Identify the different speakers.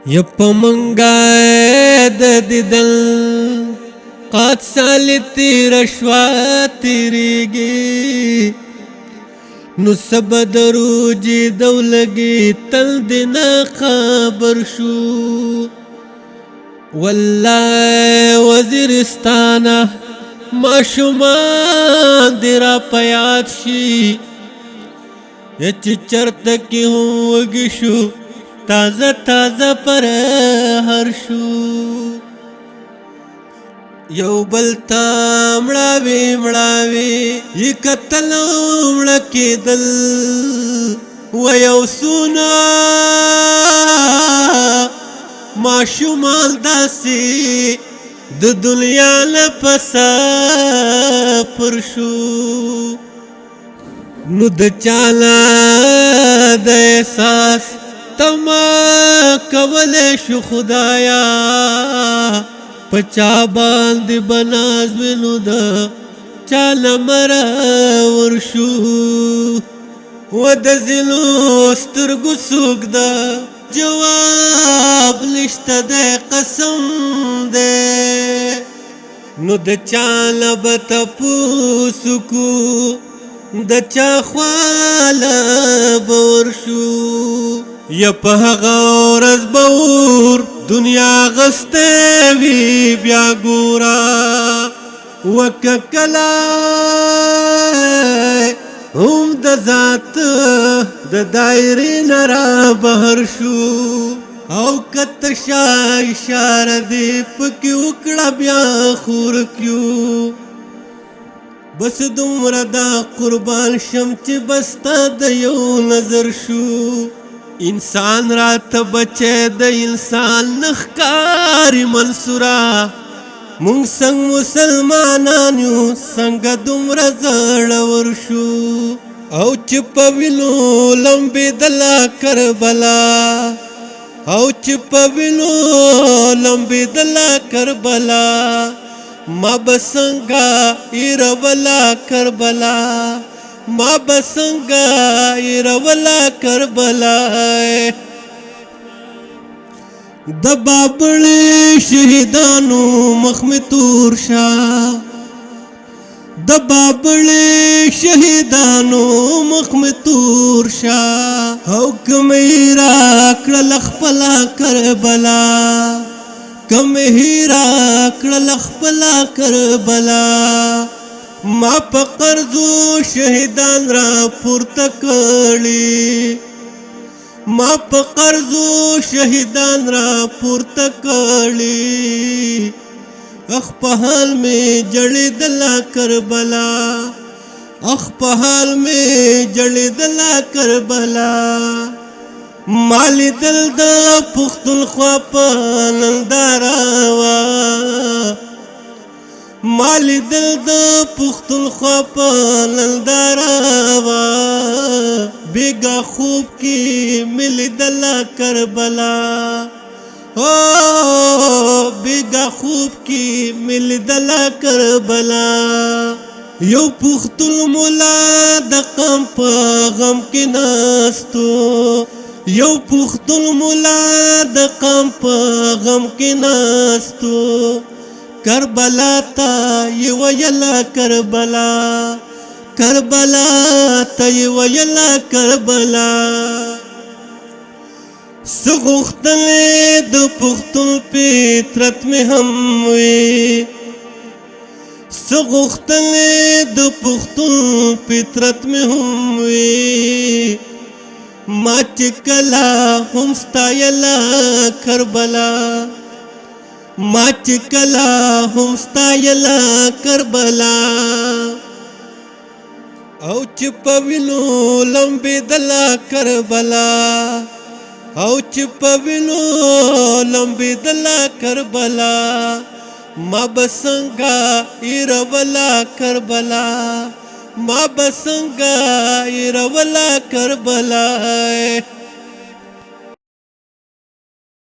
Speaker 1: یپمنگای د دیدل قد سال تیر شوا تیریگی نو سب دروجی دولگی تل دینا خبر شو والله وزیرستانه ما شمان دیرا پیاد شی یچ چرت کی ہوگی شو تازه تازه پر هر شو یو بلتا مړاوي مړاوي ی قتل مړکی دل و یو سونا ما شمال داسي د دنیا لپسا پر شو نو د چالا د احساس تما کول شو خدایا پچا باندې بناز وینو دا چال مرا ورشو و د زلو سترګو سوک دا جواب نشته د قسم دے نو د چال بتپوسکو د چا خواله ورشو یا په هغه ورځ بور دنیا غسته وی بیا ګورا وککلا هم د ذات د دایره نرا بهر شو او کتشا اشاره دی پکې وکړه بیا خور کیو بس دومره دا قربان شم چې بستا د یو نظر شو انسان رات بچه د انسان نخکاری منصورا مونږ څنګه مسلمانان یو څنګه دومره زړور شو او چې په وینو لمبې دلا کربلا او چې په وینو لمبې دلا کربلا ما بسنګا ایرولا کربلا ما بسنگا ایرولا کربلا د بابړې شهیدانو مخ می تور شا د بابړې شهیدانو مخ می تور شا او کمیرا کړل خپل کربلا کمیرا کړل خپل کربلا ما په قرضو شهیدان را پورته کړي ما په قرضو شهیدان را پورته کړي اخ په حال می جړې دلا کربلا اخ په حال می جړې دلا کربلا مال دل د پختونخوا په نندارا وا مال دل د پختونخوا په نندارا وا بیگا خوب کی مل دلا کربلا او بیگا خوب کی مل دلا کربلا یو پختون مولا د قم په غم کې ناستو یو پختون مولا د قم په غم کې ناستو کربلا تا یو یلا کربلا کربلا تا یو یلا کربلا سغختل د پختون فطرت میں هم وی سغختل د پختون فطرت میں هم وی ما چکلا هم ستایلا کربلا ما چکلا هم ستایلا کربلا او چې په وینو لمبې دلا کربلا او چې په وینو لمبې دلا کربلا ما بسنګا ایرولا کربلا ما بسنګا ایرولا کربلا